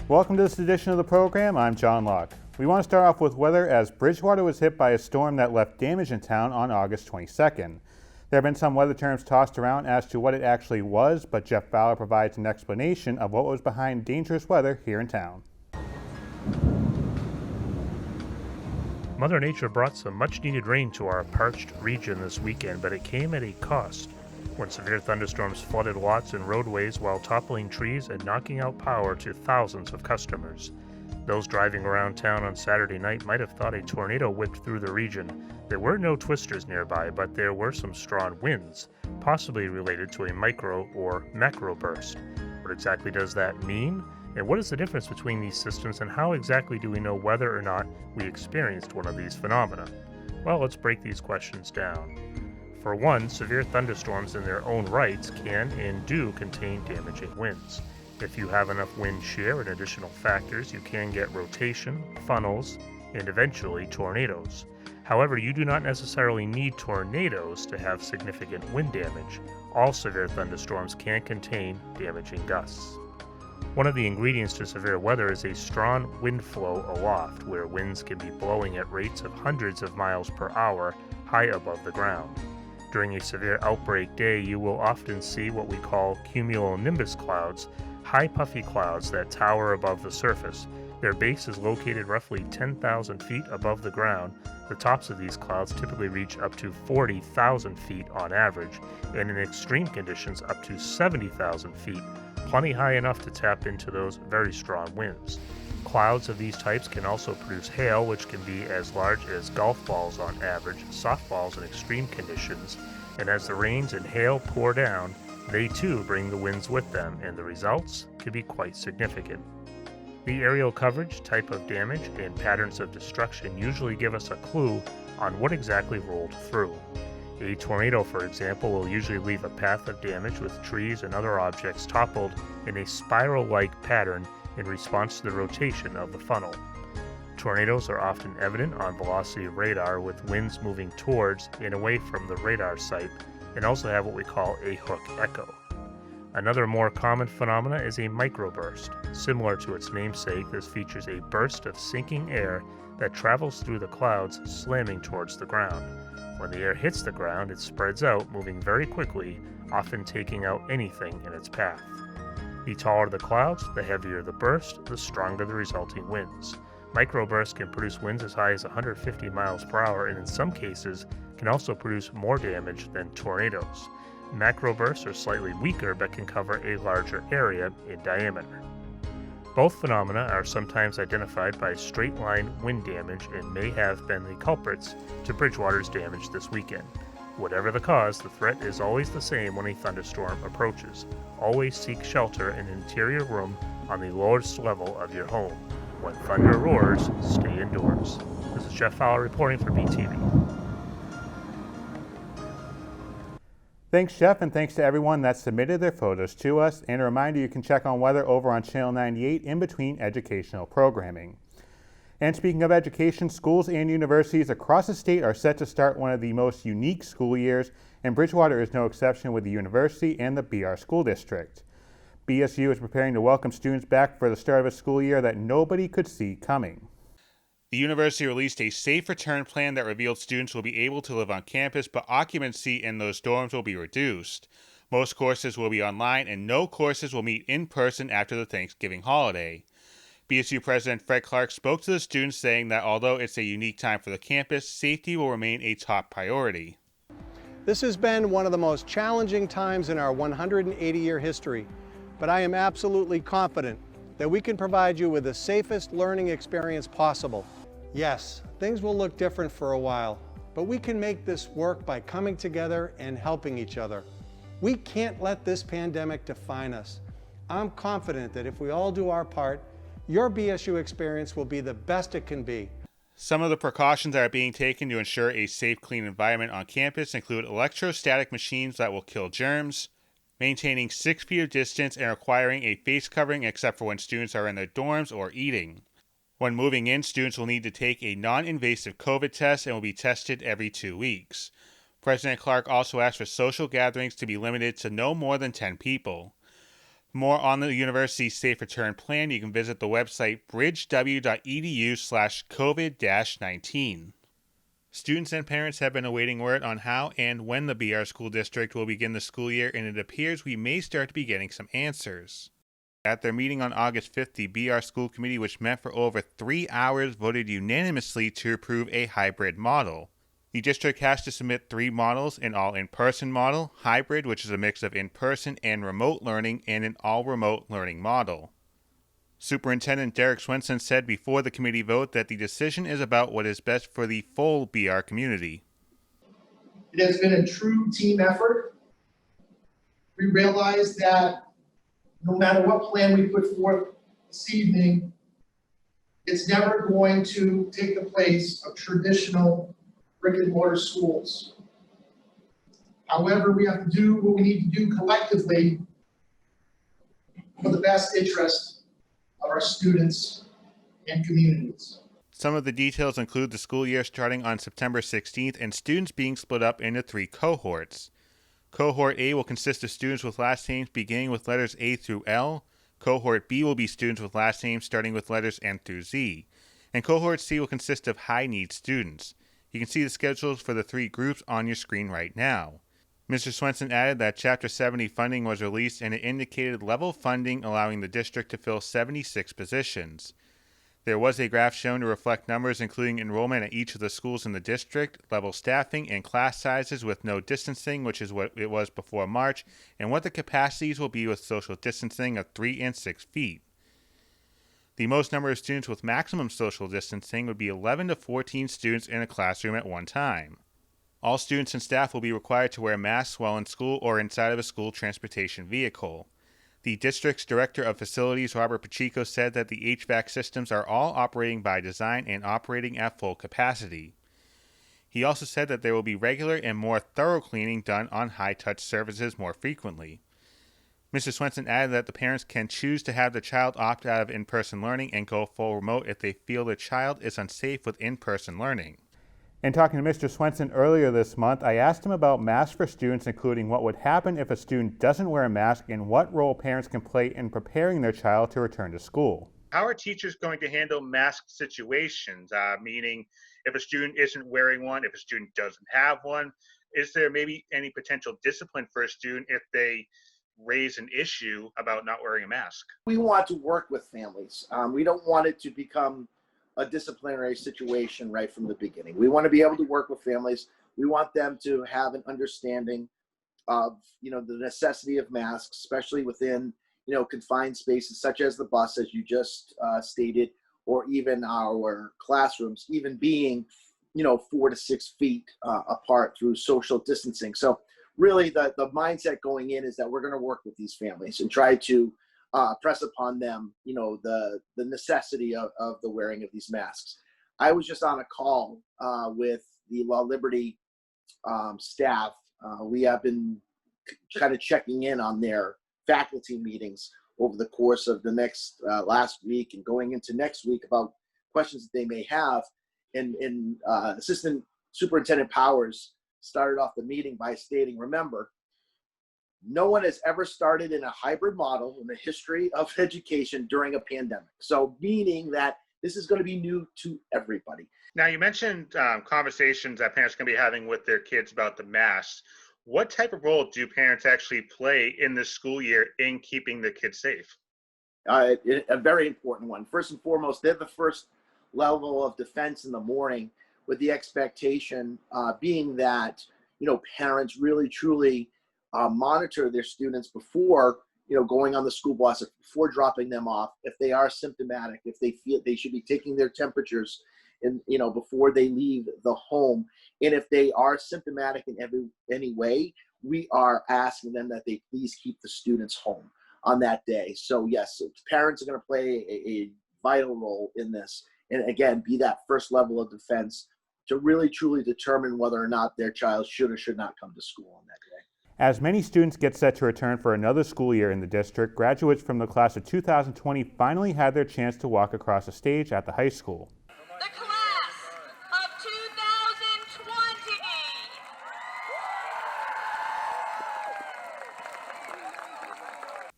Welcome to this edition of the program. I'm John Locke. We want to start off with weather as Bridgewater was hit by a storm that left damage in town on August 22nd. There have been some weather terms tossed around as to what it actually was, but Jeff Fowler provides an explanation of what was behind dangerous weather here in town. Mother Nature brought some much-needed rain to our parched region this weekend, but it came at a cost. When severe thunderstorms flooded lots and roadways while toppling trees and knocking out power to thousands of customers. Those driving around town on Saturday night might have thought a tornado whipped through the region. There were no twisters nearby, but there were some strong winds, possibly related to a micro or macro burst. What exactly does that mean? And what is the difference between these systems, and how exactly do we know whether or not we experienced one of these phenomena? Well, let's break these questions down. For one, severe thunderstorms in their own rights can and do contain damaging winds. If you have enough wind shear and additional factors, you can get rotation, funnels, and eventually tornadoes. However, you do not necessarily need tornadoes to have significant wind damage. All severe thunderstorms can contain damaging gusts. One of the ingredients to severe weather is a strong wind flow aloft, where winds can be blowing at rates of hundreds of miles per hour high above the ground. During a severe outbreak day, you will often see what we call cumulonimbus clouds, high puffy clouds that tower above the surface. Their base is located roughly 10,000 feet above the ground. The tops of these clouds typically reach up to 40,000 feet on average, and in extreme conditions up to 70,000 feet, plenty high enough to tap into those very strong winds. Clouds of these types can also produce hail, which can be as large as golf balls on average, softballs in extreme conditions, and as the rains and hail pour down, they too bring the winds with them, and the results can be quite significant. The aerial coverage, type of damage, and patterns of destruction usually give us a clue on what exactly rolled through. A tornado, for example, will usually leave a path of damage with trees and other objects toppled in a spiral-like pattern in response to the rotation of the funnel. Tornadoes are often evident on velocity radar, with winds moving towards and away from the radar site, and also have what we call a hook echo. Another more common phenomena is a microburst. Similar to its namesake, this features a burst of sinking air that travels through the clouds, slamming towards the ground. When the air hits the ground, it spreads out, moving very quickly, often taking out anything in its path. The taller the clouds, the heavier the burst, the stronger the resulting winds. Microbursts can produce winds as high as 150 miles per hour, and in some cases can also produce more damage than tornadoes. Macrobursts are slightly weaker but can cover a larger area in diameter. Both phenomena are sometimes identified by straight-line wind damage and may have been the culprits to Bridgewater's damage this weekend. Whatever the cause, the threat is always the same when a thunderstorm approaches. Always seek shelter in an interior room on the lowest level of your home. When thunder roars, stay indoors. This is Jeff Fowler reporting for BTV. Thanks, Jeff, and thanks to everyone that submitted their photos to us. And a reminder, you can check on weather over on Channel 98 in between educational programming. And speaking of education, schools and universities across the state are set to start one of the most unique school years, and Bridgewater is no exception with the university and the BR School District. BSU is preparing to welcome students back for the start of a school year that nobody could see coming. The university released a safe return plan that revealed students will be able to live on campus, but occupancy in those dorms will be reduced. Most courses will be online, and no courses will meet in person after the Thanksgiving holiday. BSU President Fred Clark spoke to the students, saying that although it's a unique time for the campus, safety will remain a top priority. This has been one of the most challenging times in our 180-year history, but I am absolutely confident that we can provide you with the safest learning experience possible. Yes, things will look different for a while, but we can make this work by coming together and helping each other. We can't let this pandemic define us. I'm confident that if we all do our part, your BSU experience will be the best it can be. Some of the precautions that are being taken to ensure a safe, clean environment on campus include electrostatic machines that will kill germs, maintaining 6 feet of distance, and requiring a face covering except for when students are in their dorms or eating. When moving in, students will need to take a non-invasive COVID test and will be tested every 2 weeks. President Clark also asked for social gatherings to be limited to no more than 10 people. more on the university's Safe Return plan, you can visit the website bridgew.edu/COVID-19. Students and parents have been awaiting word on how and when the BR School District will begin the school year, and it appears we may start to be getting some answers. At their meeting on August 5th, the BR School Committee, which met for over 3 hours, voted unanimously to approve a hybrid model. The district has to submit 3 models: an all-in-person model, hybrid, which is a mix of in-person and remote learning, and an all-remote learning model. Superintendent Derek Swenson said before the committee vote that the decision is about what is best for the full BR community. It has been a true team effort. We realize that no matter what plan we put forth this evening, it's never going to take the place of traditional brick and mortar schools. However, we have to do what we need to do collectively for the best interest of our students and communities. Some of the details include the school year starting on September 16th and students being split up into 3 cohorts. Cohort A will consist of students with last names beginning with letters A through L. Cohort B will be students with last names starting with letters N through Z. And Cohort C will consist of high-need students. You can see the schedules for the 3 groups on your screen right now. Mr. Swenson added that Chapter 70 funding was released and it indicated level funding allowing the district to fill 76 positions. There was a graph shown to reflect numbers including enrollment at each of the schools in the district, level staffing, and class sizes with no distancing, which is what it was before March, and what the capacities will be with social distancing of 3 and 6 feet. The most number of students with maximum social distancing would be 11 to 14 students in a classroom at one time. All students and staff will be required to wear masks while in school or inside of a school transportation vehicle. The district's Director of Facilities, Robert Pacheco, said that the HVAC systems are all operating by design and operating at full capacity. He also said that there will be regular and more thorough cleaning done on high-touch surfaces more frequently. Mr. Swenson added that the parents can choose to have the child opt out of in-person learning and go full remote if they feel the child is unsafe with in-person learning. In talking to Mr. Swenson earlier this month, I asked him about masks for students, including what would happen if a student doesn't wear a mask and what role parents can play in preparing their child to return to school. How are teachers going to handle mask situations? Meaning, if a student isn't wearing one, if a student doesn't have one, is there maybe any potential discipline for a student if they raise an issue about not wearing a mask? We want to work with families. We don't want it to become a disciplinary situation right from the beginning. We want to be able to work with families. We want them to have an understanding of, the necessity of masks, especially within, confined spaces such as the bus, as you just stated, or even our classrooms, even being, 4 to 6 feet apart through social distancing. So really the mindset going in is that we're going to work with these families and try to press upon them, the necessity of the wearing of these masks. I was just on a call with the Law Liberty staff. We have been kind of checking in on their faculty meetings over the course of the last week and going into next week about questions that they may have. And Assistant Superintendent Powers started off the meeting by stating, remember, no one has ever started in a hybrid model in the history of education during a pandemic. So meaning that this is going to be new to everybody. Now, you mentioned conversations that parents can be having with their kids about the masks. What type of role do parents actually play in this school year in keeping the kids safe? A very important one. First and foremost, they're the first level of defense in the morning, with the expectation being that, parents really, truly monitor their students before, going on the school bus, before dropping them off. If they are symptomatic, if they feel they should be taking their temperatures, and before they leave the home. And if they are symptomatic in any way, we are asking them that they please keep the students home on that day. So yes, parents are going to play a vital role in this, and again, be that first level of defense to really truly determine whether or not their child should or should not come to school on that day. As many students get set to return for another school year in the district, graduates from the class of 2020 finally had their chance to walk across the stage at the high school. The class of 2020.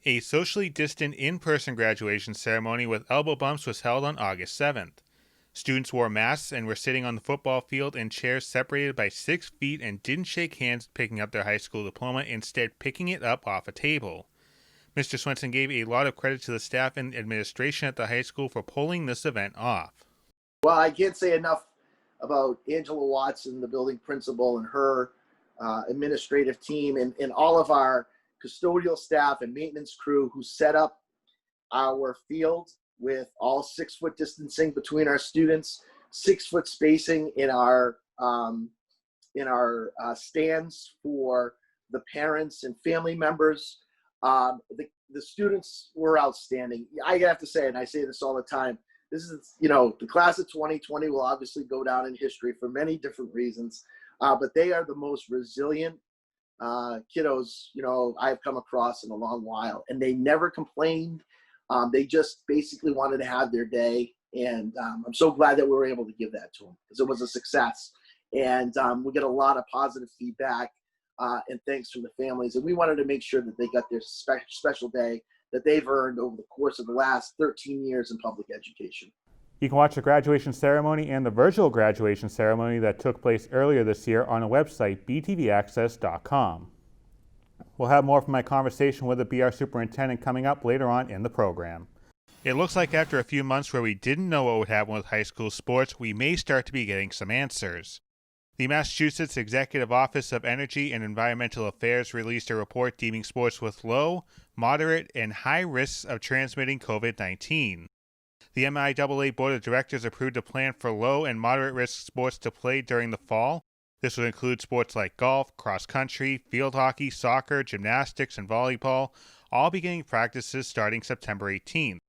A socially distant in-person graduation ceremony with elbow bumps was held on August 7th. Students wore masks and were sitting on the football field in chairs separated by 6 feet and didn't shake hands picking up their high school diploma, instead picking it up off a table. Mr. Swenson gave a lot of credit to the staff and administration at the high school for pulling this event off. Well, I can't say enough about Angela Watson, the building principal, and her administrative team, and all of our custodial staff and maintenance crew who set up our field with all 6 foot distancing between our students, 6 foot spacing in our stands for the parents and family members. The students were outstanding. I have to say, and I say this all the time, this is, the class of 2020 will obviously go down in history for many different reasons, but they are the most resilient kiddos, I've come across in a long while, and they never complained. They just basically wanted to have their day, and I'm so glad that we were able to give that to them because it was a success. And we get a lot of positive feedback and thanks from the families, and we wanted to make sure that they got their special day that they've earned over the course of the last 13 years in public education. You can watch the graduation ceremony and the virtual graduation ceremony that took place earlier this year on our website, btvaccess.com. We'll have more from my conversation with the BR superintendent coming up later on in the program. It looks like after a few months where we didn't know what would happen with high school sports, we may start to be getting some answers. The Massachusetts Executive Office of Energy and Environmental Affairs released a report deeming sports with low, moderate, and high risks of transmitting COVID-19. The MIAA Board of Directors approved a plan for low and moderate risk sports to play during the fall. This would include sports like golf, cross country, field hockey, soccer, gymnastics, and volleyball, all beginning practices starting September 18th.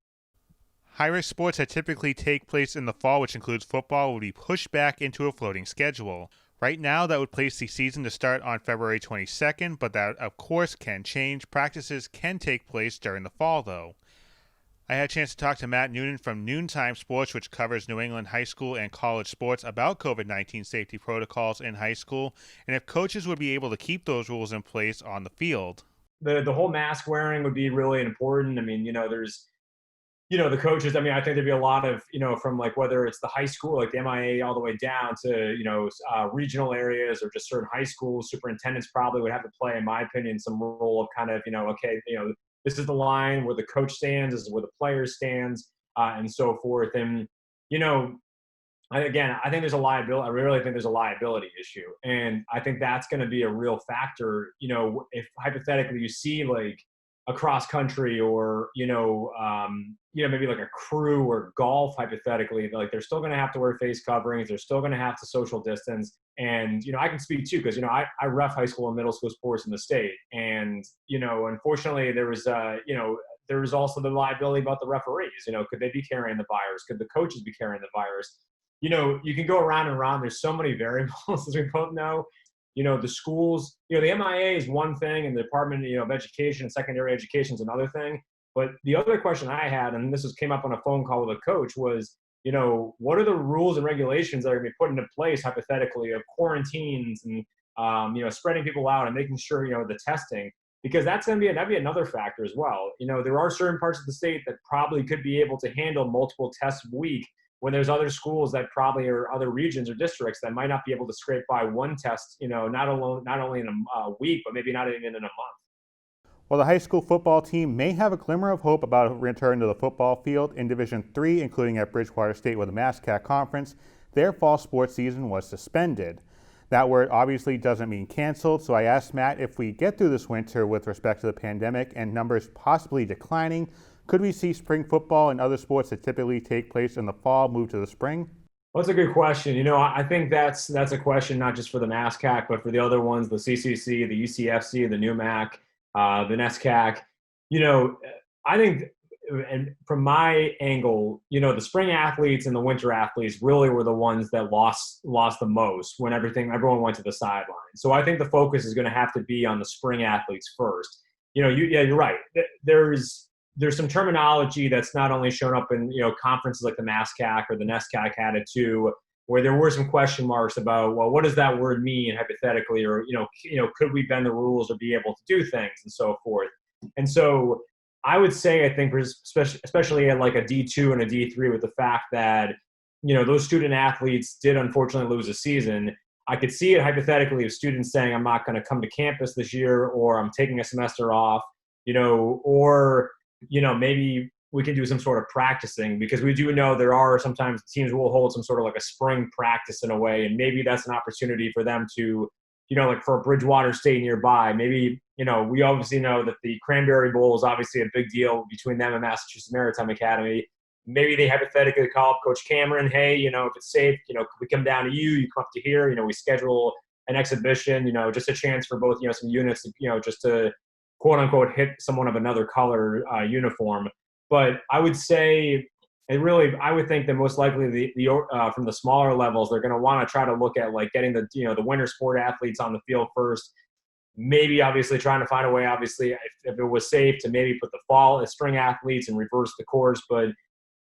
High-risk sports that typically take place in the fall, which includes football, will be pushed back into a floating schedule. Right now, that would place the season to start on February 22nd, but that, of course, can change. Practices can take place during the fall, though. I had a chance to talk to Matt Noonan from Noontime Sports, which covers New England high school and college sports, about COVID-19 safety protocols in high school, and if coaches would be able to keep those rules in place on the field. The whole mask wearing would be really important. I mean, there's the coaches, I think there'd be a lot of, from like whether it's the high school, like the MIA all the way down to, regional areas or just certain high schools, superintendents probably would have to play, in my opinion, some role of kind of, this is the line where the coach stands, this is where the player stands, and so forth. And, I think there's a liability. I really think there's a liability issue. And I think that's going to be a real factor, if hypothetically you see like a cross country or, maybe like a crew or golf, hypothetically, like they're still going to have to wear face coverings. They're still going to have to social distance. And, I can speak too, because, I ref high school and middle school sports in the state. And, unfortunately there was, there was also the liability about the referees. Could they be carrying the virus? Could the coaches be carrying the virus? You can go around and around. There's so many variables, as we both know. The schools, the MIA is one thing, and the Department of Education and Secondary Education is another thing. But the other question I had, and this came up on a phone call with a coach, was, what are the rules and regulations that are going to be put into place, hypothetically, of quarantines and, spreading people out and making sure, the testing, because that'd be another factor as well. There are certain parts of the state that probably could be able to handle multiple tests a week, when there's other schools that probably are other regions or districts that might not be able to scrape by one test, not only in a week, but maybe not even in a month. Well, the high school football team may have a glimmer of hope about a return to the football field. In Division III, including at Bridgewater State with the MassCAC Conference, their fall sports season was suspended. That word obviously doesn't mean canceled, so I asked Matt if we get through this winter with respect to the pandemic and numbers possibly declining, could we see spring football and other sports that typically take place in the fall move to the spring? Well, that's a good question. I think that's a question not just for the MassCAC, but for the other ones, the CCC, the UCFC, the NUMAC, the NESCAC. I think, and from my angle, the spring athletes and the winter athletes really were the ones that lost the most when everyone went to the sideline. So I think the focus is going to have to be on the spring athletes first. You're right. There's some terminology that's not only shown up in, conferences like the MassCAC or the NESCAC had it too, where there were some question marks about, well, what does that word mean hypothetically, or, could we bend the rules or be able to do things and so forth. And so, I would say, I think, especially at like a D2 and a D3, with the fact that, those student athletes did unfortunately lose a season. I could see it hypothetically of students saying, I'm not going to come to campus this year, or I'm taking a semester off, or, maybe we can do some sort of practicing, because we do know there are sometimes teams will hold some sort of like a spring practice in a way. And maybe that's an opportunity for them to, like for a Bridgewater State nearby, maybe, we obviously know that the Cranberry Bowl is obviously a big deal between them and Massachusetts Maritime Academy. Maybe they hypothetically call up Coach Cameron, hey, if it's safe, could we come down to you come up to here, we schedule an exhibition, just a chance for both, some units, just to quote unquote hit someone of another color uniform. But I would say, I would think that most likely the from the smaller levels, they're going to want to try to look at like getting the winter sport athletes on the field first. Maybe obviously trying to find a way, obviously, if it was safe, to maybe put the spring athletes and reverse the course. But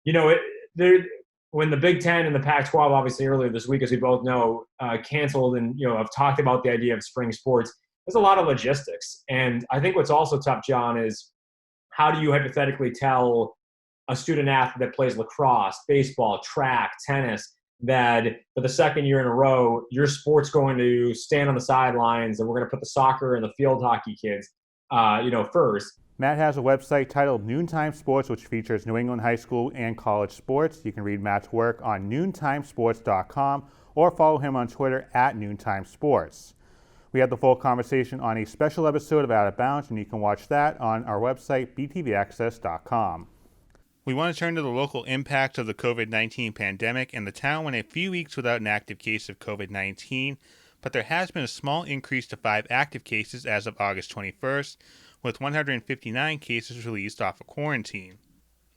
when the Big Ten and the Pac-12 obviously earlier this week, as we both know, canceled and have talked about the idea of spring sports, there's a lot of logistics. And I think what's also tough, John, is how do you hypothetically tell a student athlete that plays lacrosse, baseball, track, tennis, that for the second year in a row, your sport's going to stand on the sidelines and we're going to put the soccer and the field hockey kids, first. Matt has a website titled Noontime Sports, which features New England high school and college sports. You can read Matt's work on noontimesports.com or follow him on Twitter at noontimesports. We had the full conversation on a special episode of Out of Bounds, and you can watch that on our website, btvaccess.com. We want to turn to the local impact of the COVID-19 pandemic, and the town went a few weeks without an active case of COVID-19, but there has been a small increase to 5 active cases as of August 21st, with 159 cases released off of quarantine.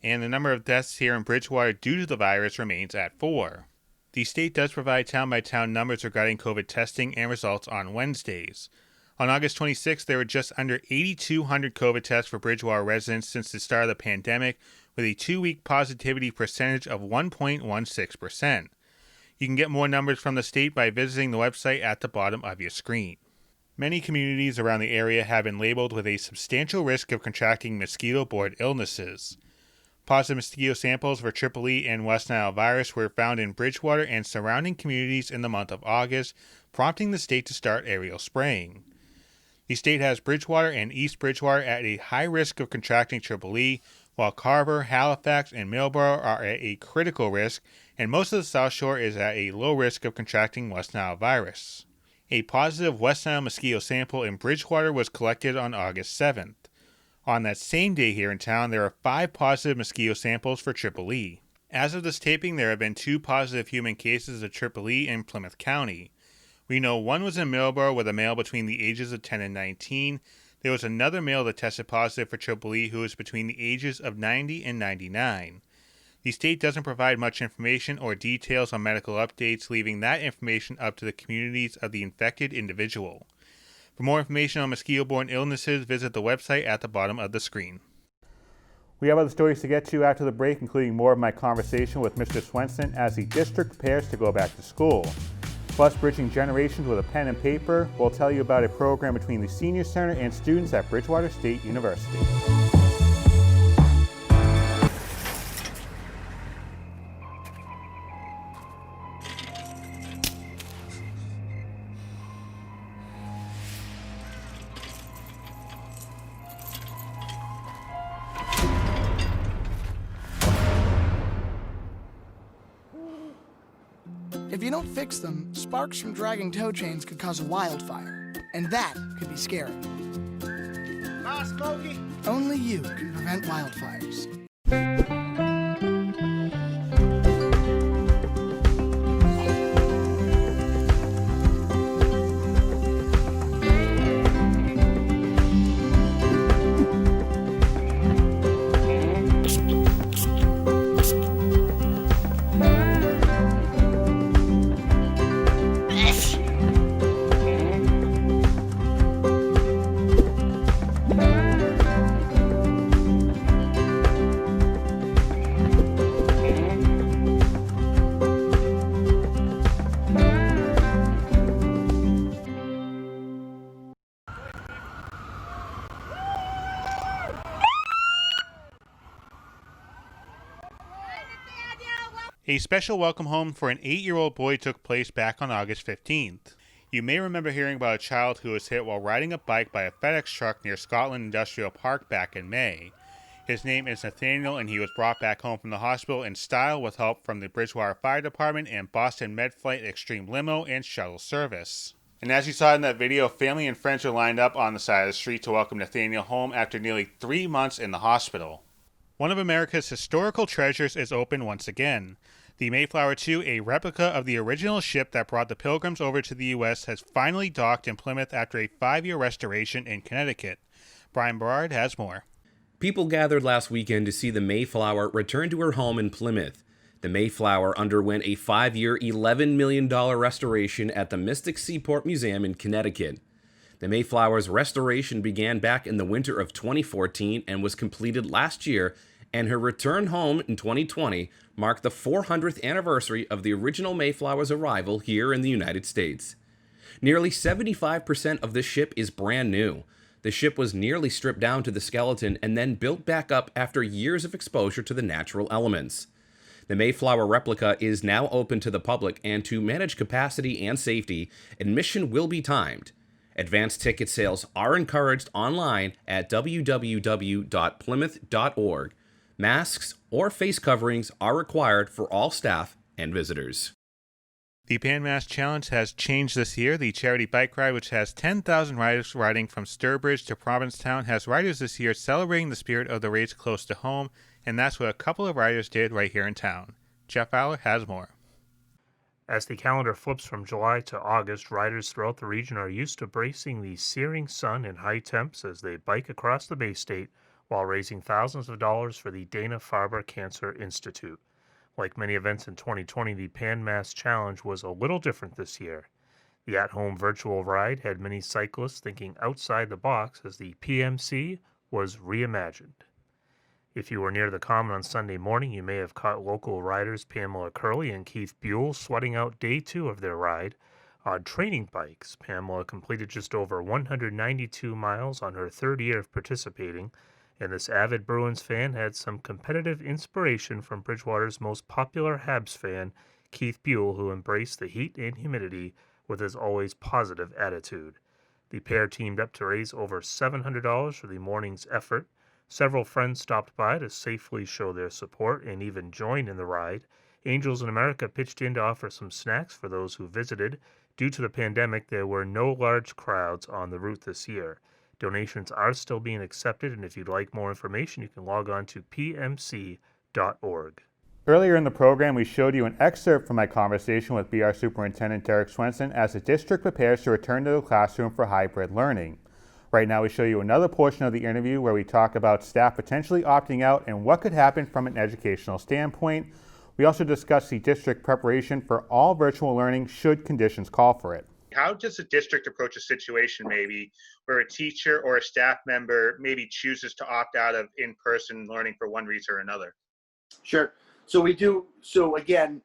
And the number of deaths here in Bridgewater due to the virus remains at 4. The state does provide town-by-town numbers regarding COVID testing and results on Wednesdays. On August 26th, there were just under 8,200 COVID tests for Bridgewater residents since the start of the pandemic, with a 2-week positivity percentage of 1.16%. You can get more numbers from the state by visiting the website at the bottom of your screen. Many communities around the area have been labeled with a substantial risk of contracting mosquito-borne illnesses. Positive mosquito samples for Triple E and West Nile virus were found in Bridgewater and surrounding communities in the month of August, prompting the state to start aerial spraying. The state has Bridgewater and East Bridgewater at a high risk of contracting Triple E, while Carver, Halifax, and Millborough are at a critical risk, and most of the South Shore is at a low risk of contracting West Nile virus. A positive West Nile mosquito sample in Bridgewater was collected on August 7th. On that same day here in town, there are 5 positive mosquito samples for Triple E. As of this taping, there have been 2 positive human cases of Triple E in Plymouth County. We know one was in Millborough with a male between the ages of 10 and 19. There was another male that tested positive for Triple E who was between the ages of 90 and 99. The state doesn't provide much information or details on medical updates, leaving that information up to the communities of the infected individual. For more information on mosquito-borne illnesses, visit the website at the bottom of the screen. We have other stories to get to after the break, including more of my conversation with Mr. Swenson as the district prepares to go back to school. Plus, Bridging Generations with a Pen and Paper, we'll tell you about a program between the Senior Center and students at Bridgewater State University. If you don't fix them, sparks from dragging tow chains could cause a wildfire, and that could be scary. Ah, Smokey! Only you can prevent wildfires. A special welcome home for an 8-year-old boy took place back on August 15th. You may remember hearing about a child who was hit while riding a bike by a FedEx truck near Scotland Industrial Park back in May. His name is Nathaniel, and he was brought back home from the hospital in style with help from the Bridgewater Fire Department and Boston MedFlight Extreme Limo and Shuttle Service. And as you saw in that video, family and friends were lined up on the side of the street to welcome Nathaniel home after nearly 3 months in the hospital. One of America's historical treasures is open once again. The Mayflower II, a replica of the original ship that brought the Pilgrims over to the U.S., has finally docked in Plymouth after a 5-year restoration in Connecticut. Brian Berard has more. People gathered last weekend to see the Mayflower return to her home in Plymouth. The Mayflower underwent a 5-year, $11 million restoration at the Mystic Seaport Museum in Connecticut. The Mayflower's restoration began back in the winter of 2014 and was completed last year, and her return home in 2020 marked the 400th anniversary of the original Mayflower's arrival here in the United States. Nearly 75% of the ship is brand new. The ship was nearly stripped down to the skeleton and then built back up after years of exposure to the natural elements. The Mayflower replica is now open to the public, and to manage capacity and safety, admission will be timed. Advanced ticket sales are encouraged online at www.plymouth.org. Masks or face coverings are required for all staff and visitors. The PanMass Challenge has changed this year. The charity bike ride, which has 10,000 riders riding from Sturbridge to Provincetown, has riders this year celebrating the spirit of the race close to home, and that's what a couple of riders did right here in town. Jeff Fowler has more. As the calendar flips from July to August, riders throughout the region are used to bracing the searing sun and high temps as they bike across the Bay State while raising thousands of dollars for the Dana-Farber Cancer Institute. Like many events in 2020, the PanMass Challenge was a little different this year. The at-home virtual ride had many cyclists thinking outside the box as the PMC was reimagined. If you were near the Common on Sunday morning, you may have caught local riders Pamela Curley and Keith Buell sweating out day 2 of their ride. On training bikes, Pamela completed just over 192 miles on her 3rd year of participating, and this avid Bruins fan had some competitive inspiration from Bridgewater's most popular Habs fan, Keith Buell, who embraced the heat and humidity with his always positive attitude. The pair teamed up to raise over $700 for the morning's effort. Several friends stopped by to safely show their support and even join in the ride. Angels in America pitched in to offer some snacks for those who visited. Due to the pandemic, there were no large crowds on the route this year. Donations are still being accepted, and if you'd like more information, you can log on to pmc.org. Earlier in the program, we showed you an excerpt from my conversation with BR Superintendent Derek Swenson as the district prepares to return to the classroom for hybrid learning. Right now, we show you another portion of the interview where we talk about staff potentially opting out and what could happen from an educational standpoint. We also discuss the district preparation for all virtual learning should conditions call for it. How does the district approach a situation maybe where a teacher or a staff member maybe chooses to opt out of in-person learning for one reason or another? Sure. So we do. So again,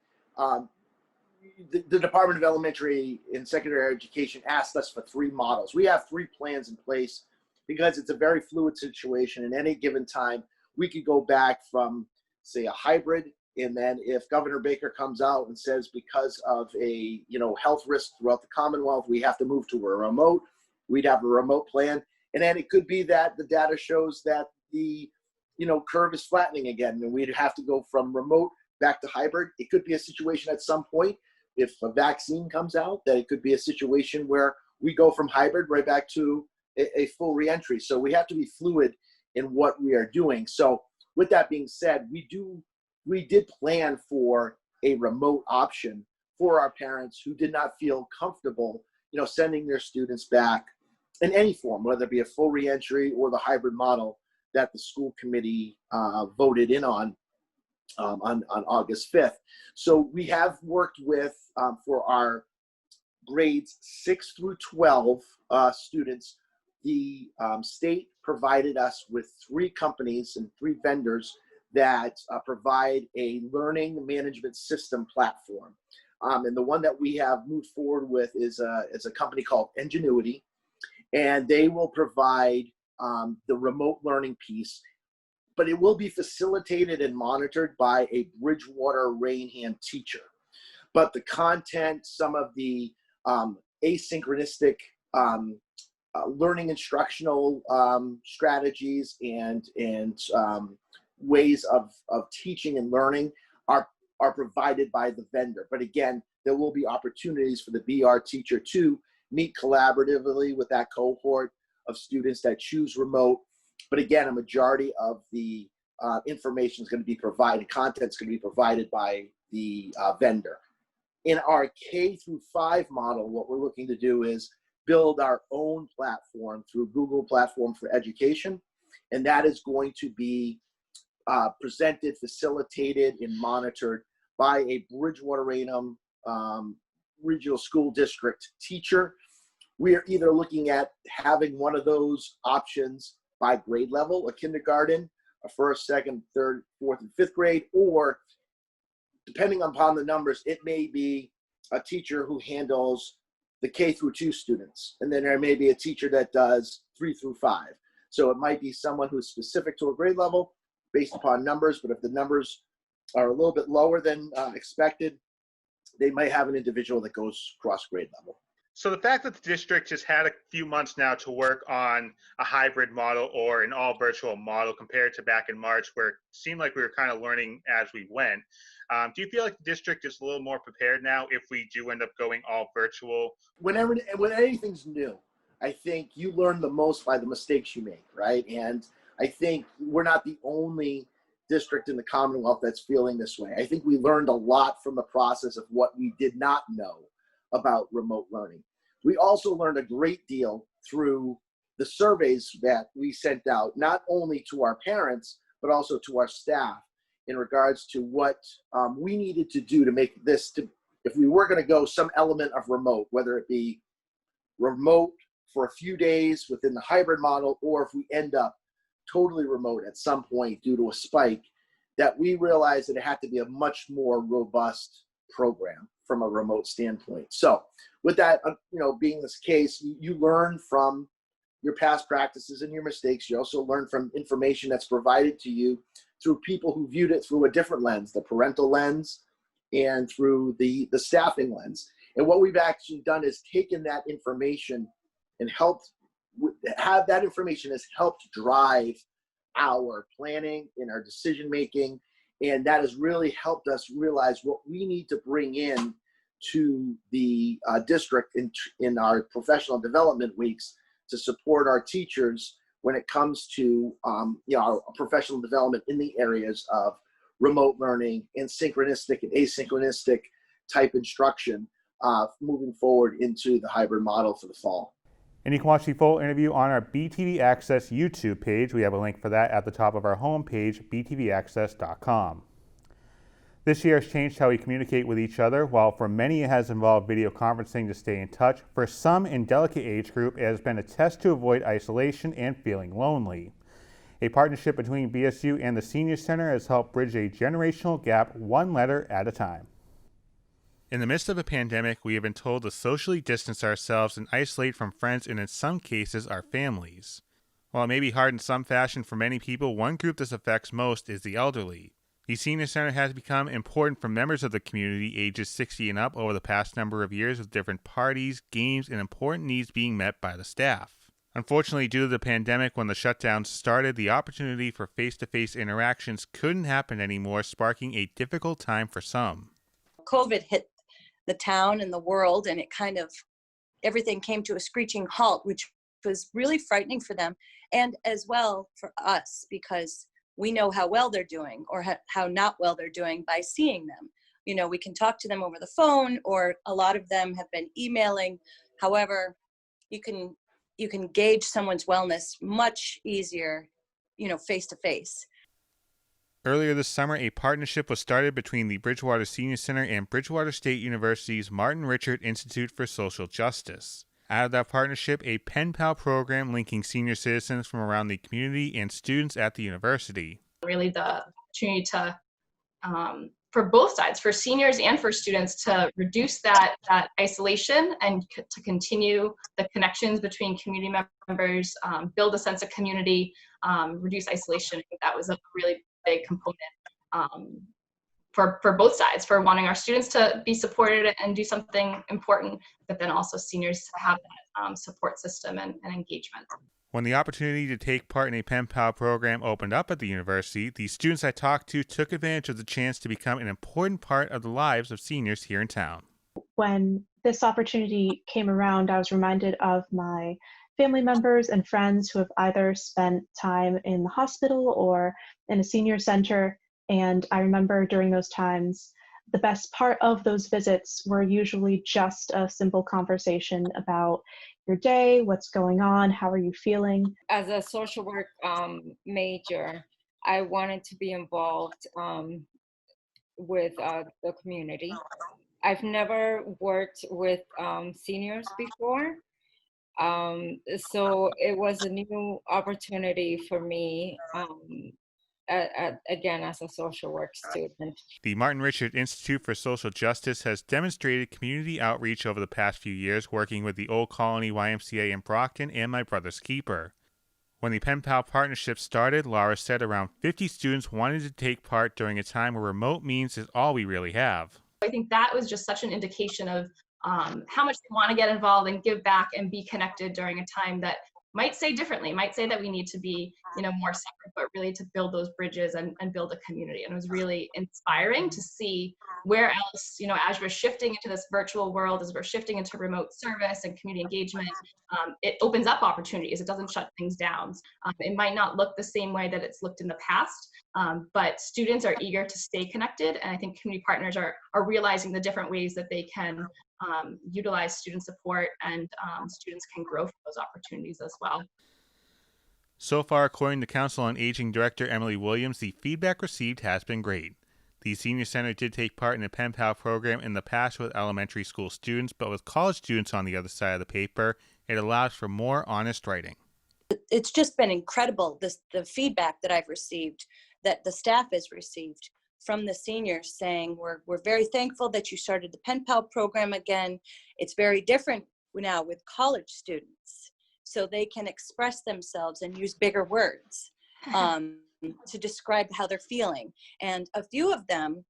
the Department of Elementary and Secondary Education asked us for 3 models. We have 3 plans in place because it's a very fluid situation. In any given time, we could go back from, say, a hybrid, and then if Governor Baker comes out and says because of a health risk throughout the Commonwealth, we have to move to a remote, we'd have a remote plan. And then it could be that the data shows that the curve is flattening again, and we'd have to go from remote back to hybrid. It could be a situation at some point, if a vaccine comes out, that it could be a situation where we go from hybrid right back to a full reentry. So we have to be fluid in what we are doing. So with that being said, we did plan for a remote option for our parents who did not feel comfortable, sending their students back in any form, whether it be a full reentry or the hybrid model that the school committee voted in on August 5th. So we have worked with, for our grades 6 through 12 students, the state provided us with 3 companies and 3 vendors that provide a learning management system platform. And the one that we have moved forward with is a company called Ingenuity, and they will provide the remote learning piece. but it will be facilitated and monitored by a Bridgewater Rainham teacher. But the content, some of the asynchronistic learning instructional strategies and ways of teaching and learning are provided by the vendor. But again, there will be opportunities for the BR teacher to meet collaboratively with that cohort of students that choose remote. But again, a majority of the information is going to be provided, content is going to be provided by the vendor. In our K through 5 model, what we're looking to do is build our own platform through Google Platform for Education. And that is going to be presented, facilitated, and monitored by a Bridgewater Rainham Regional School District teacher. We are either looking at having one of those options by grade level, a kindergarten, a first, second, third, fourth, and fifth grade, or depending upon the numbers, it may be a teacher who handles the K through 2 students. And then there may be a teacher that does 3 through 5. So it might be someone who's specific to a grade level based upon numbers, but if the numbers are a little bit lower than expected, they might have an individual that goes cross grade level. So the fact that the district has had a few months now to work on a hybrid model or an all virtual model compared to back in March, where it seemed like we were kind of learning as we went, do you feel like the district is a little more prepared now if we do end up going all virtual? When anything's new, I think you learn the most by the mistakes you make, right? And I think we're not the only district in the Commonwealth that's feeling this way. I think we learned a lot from the process of what we did not know about remote learning. We also learned a great deal through the surveys that we sent out, not only to our parents, but also to our staff in regards to what we needed to do to make this, if we were going to go some element of remote, whether it be remote for a few days within the hybrid model, or if we end up totally remote at some point due to a spike, that we realized that it had to be a much more robust program from a remote standpoint. So with that, being this case, you learn from your past practices and your mistakes. You also learn from information that's provided to you through people who viewed it through a different lens, the parental lens and through the staffing lens. And what we've actually done is taken that information and that information has helped drive our planning and our decision making. And that has really helped us realize what we need to bring in to the district in our professional development weeks to support our teachers when it comes to our professional development in the areas of remote learning and synchronistic and asynchronistic type instruction moving forward into the hybrid model for the fall. And you can watch the full interview on our BTV Access YouTube page. We have a link for that at the top of our homepage, btvaccess.com. This year has changed how we communicate with each other. While for many it has involved video conferencing to stay in touch, for some in delicate age group it has been a test to avoid isolation and feeling lonely. A partnership between BSU and the Senior Center has helped bridge a generational gap one letter at a time. In the midst of a pandemic, we have been told to socially distance ourselves and isolate from friends and in some cases our families. While it may be hard in some fashion for many people, one group this affects most is the elderly. The Senior Center has become important for members of the community ages 60 and up over the past number of years with different parties, games, and important needs being met by the staff. Unfortunately, due to the pandemic, when the shutdown started, the opportunity for face-to-face interactions couldn't happen anymore, sparking a difficult time for some. COVID hit the town and the world, and everything came to a screeching halt, which was really frightening for them and as well for us, because we know how well they're doing or how not well they're doing by seeing them. We can talk to them over the phone, or a lot of them have been emailing. However, you can gauge someone's wellness much easier, face to face. Earlier this summer, a partnership was started between the Bridgewater Senior Center and Bridgewater State University's Martin Richard Institute for Social Justice. Out of that partnership, a pen pal program linking senior citizens from around the community and students at the university. Really the opportunity to for both sides, for seniors and for students, to reduce that isolation and to continue the connections between community members, build a sense of community, reduce isolation. I think that was a really big component for both sides, for wanting our students to be supported and do something important, but then also seniors to have that support system and engagement. When the opportunity to take part in a pen pal program opened up at the university, the students I talked to took advantage of the chance to become an important part of the lives of seniors here in town. When this opportunity came around, I was reminded of my family members and friends who have either spent time in the hospital or in a senior center. And I remember during those times, the best part of those visits were usually just a simple conversation about your day, what's going on, how are you feeling. As a social work major, I wanted to be involved with the community. I've never worked with seniors before, so it was a new opportunity for me. Again, as a social work student. The Martin Richard Institute for Social Justice has demonstrated community outreach over the past few years, working with the Old Colony YMCA in Brockton and My Brother's Keeper. When the Pen Pal partnership started, Laura said around 50 students wanted to take part during a time where remote means is all we really have. I think that was just such an indication of how much they want to get involved and give back and be connected during a time that might say differently, might say that we need to be, more separate, but really to build those bridges and build a community. And it was really inspiring to see where else, as we're shifting into this virtual world, as we're shifting into remote service and community engagement, it opens up opportunities. It doesn't shut things down. It might not look the same way that it's looked in the past, but students are eager to stay connected. And I think community partners are realizing the different ways that they can utilize student support, and students can grow from those opportunities as well. So far, according to Council on Aging Director Emily Williams, the feedback received has been great. The Senior Center did take part in the Pen Pal program in the past with elementary school students, but with college students on the other side of the paper, it allows for more honest writing. It's just been incredible, the feedback that I've received, that the staff has received from the seniors, saying we're very thankful that you started the Pen Pal program again. It's very different now with college students, so they can express themselves and use bigger words to describe how they're feeling. And a few of them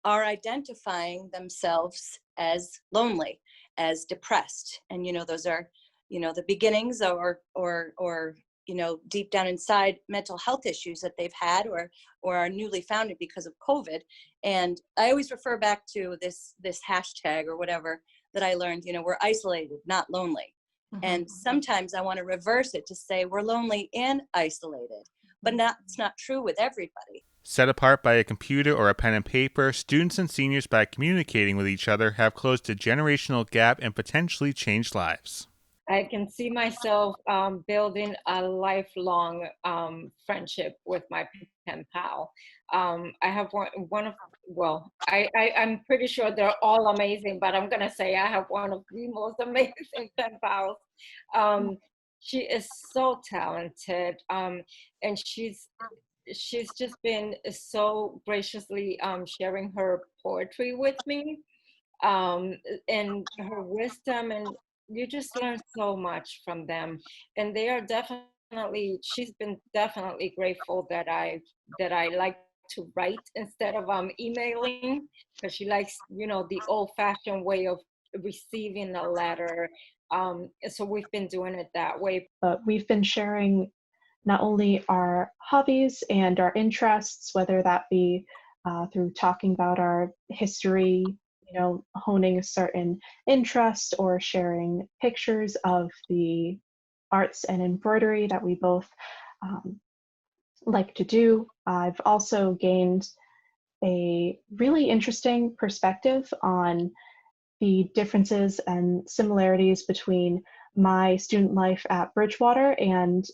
are identifying themselves as lonely, as depressed. And, those are, the beginnings or deep down inside mental health issues that they've had or are newly founded because of COVID. And I always refer back to this hashtag or whatever that I learned, we're isolated, not lonely. Mm-hmm. And sometimes I want to reverse it to say we're lonely and isolated, but it's not true with everybody. Set apart by a computer or a pen and paper, students and seniors, by communicating with each other, have closed a generational gap and potentially changed lives. I can see myself building a lifelong friendship with my pen pal. I have I'm pretty sure they're all amazing, but I'm gonna say I have one of the most amazing pen pals. She is so talented, and she's just been so graciously sharing her poetry with me, and her wisdom, and you just learn so much from them. And they are she's been definitely grateful that I like to write instead of emailing, because she likes, the old-fashioned way of receiving a letter. So we've been doing it that way. But we've been sharing not only our hobbies and our interests, whether that be through talking about our history, honing a certain interest, or sharing pictures of the arts and embroidery that we both like to do. I've also gained a really interesting perspective on the differences and similarities between my student life at Bridgewater and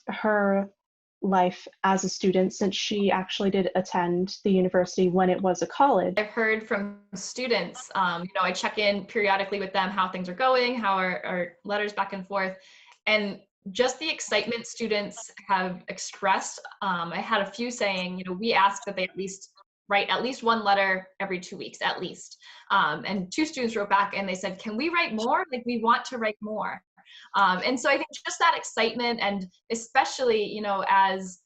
her life as a student, since she actually did attend the university when it was a college. I've heard from students, I check in periodically with them, how things are going, how our letters back and forth, and just the excitement students have expressed. I had a few saying, we ask that they at least write at least one letter every 2 weeks, at least. And 2 students wrote back and they said, can we write more? Like, we want to write more. And so I think just that excitement, and especially, you know, as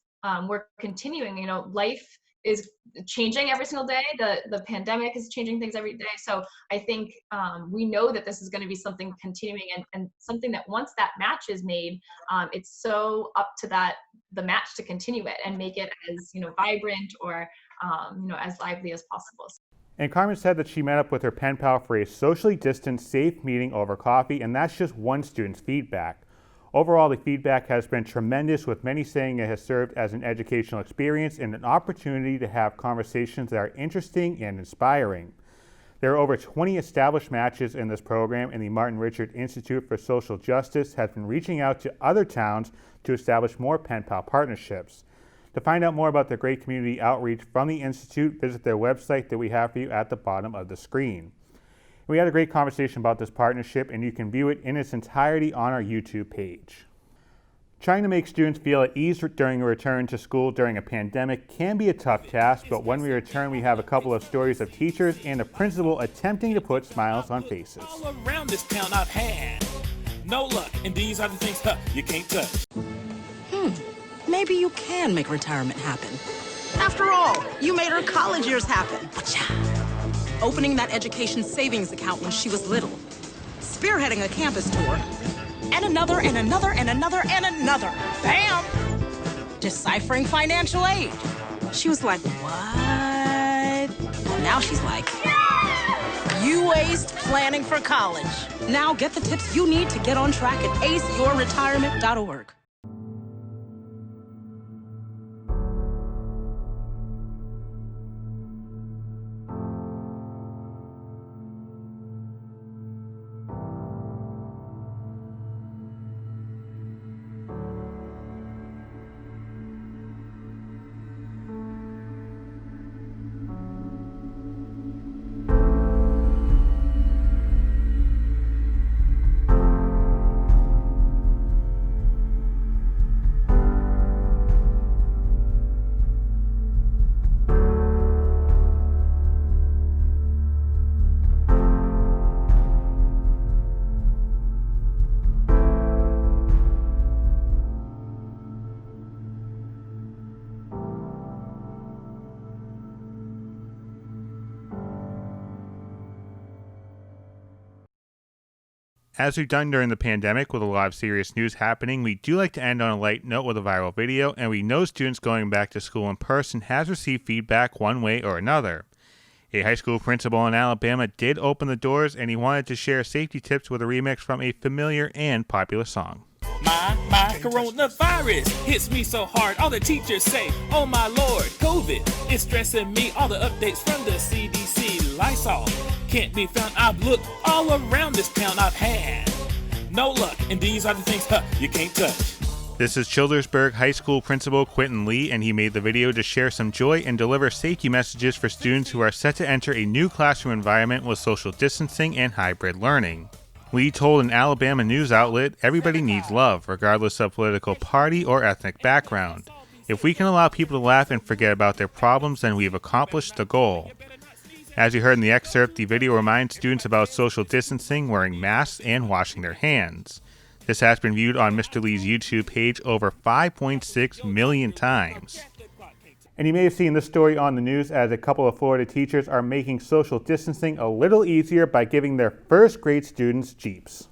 we're continuing, you know, life is changing every single day. The pandemic is changing things every day. So I think we know that this is going to be something continuing, and something that once that match is made, it's so up to the match to continue it and make it as, you know, vibrant or, you know, as lively as possible. And Carmen said that she met up with her pen pal for a socially distanced, safe meeting over coffee, and that's just one student's feedback. Overall, the feedback has been tremendous, with many saying it has served as an educational experience and an opportunity to have conversations that are interesting and inspiring. There are over 20 established matches in this program, and the Martin Richard Institute for Social Justice has been reaching out to other towns to establish more pen pal partnerships. To find out more about the great community outreach from the Institute, visit their website that we have for you at the bottom of the screen. We had a great conversation about this partnership, and you can view it in its entirety on our YouTube page. Trying to make students feel at ease during a return to school during a pandemic can be a tough task, but when we return, we have a couple of stories of teachers and a principal attempting to put smiles on faces. All around this town I've had no luck, and these are the things you can't touch. Maybe you can make retirement happen. After all, you made her college years happen. Opening that education savings account when she was little. Spearheading a campus tour. And another, and another, and another, and another. Bam! Deciphering financial aid. She was like, what? And now she's like, you aced planning for college. Now get the tips you need to get on track at aceyourretirement.org. As we've done during the pandemic with a lot of serious news happening, we do like to end on a light note with a viral video, and we know students going back to school in person has received feedback one way or another. A high school principal in Alabama did open the doors, and he wanted to share safety tips with a remix from a familiar and popular song. My coronavirus hits me so hard. All the teachers say, oh my lord, COVID is stressing me. All the updates from the CDC, Lysol can't be found. I've looked all around this town I've had no luck, and these are the things you can't touch. This is Childersburg High School Principal Quentin Lee, and he made the video to share some joy and deliver safety messages for students who are set to enter a new classroom environment with social distancing and hybrid learning. Lee told an Alabama news outlet, everybody needs love, regardless of political party or ethnic background. If we can allow people to laugh and forget about their problems, then we've accomplished the goal. As you heard in the excerpt, the video reminds students about social distancing, wearing masks, and washing their hands. This has been viewed on Mr. Lee's YouTube page over 5.6 million times. And you may have seen this story on the news, as a couple of Florida teachers are making social distancing a little easier by giving their first grade students Jeeps.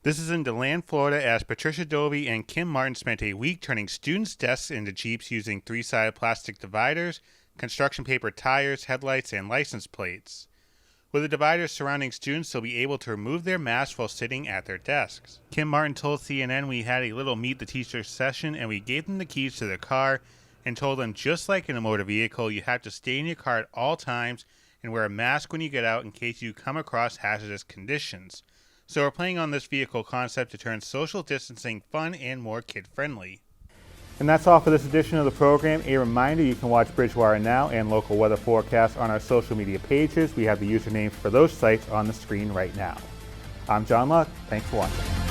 This is in DeLand, Florida, as Patricia Dovey and Kim Martin spent a week turning students' desks into Jeeps using 3-sided plastic dividers, construction paper tires, headlights, and license plates. With the dividers surrounding students, they'll be able to remove their masks while sitting at their desks. Kim Martin told CNN, we had a little meet the teachers session, and we gave them the keys to their car and told them, just like in a motor vehicle, you have to stay in your car at all times and wear a mask when you get out in case you come across hazardous conditions. So we're playing on this vehicle concept to turn social distancing fun and more kid-friendly. And that's all for this edition of the program. A reminder, you can watch Bridgewater Now and local weather forecasts on our social media pages. We have the usernames for those sites on the screen right now. I'm John Luck. Thanks for watching.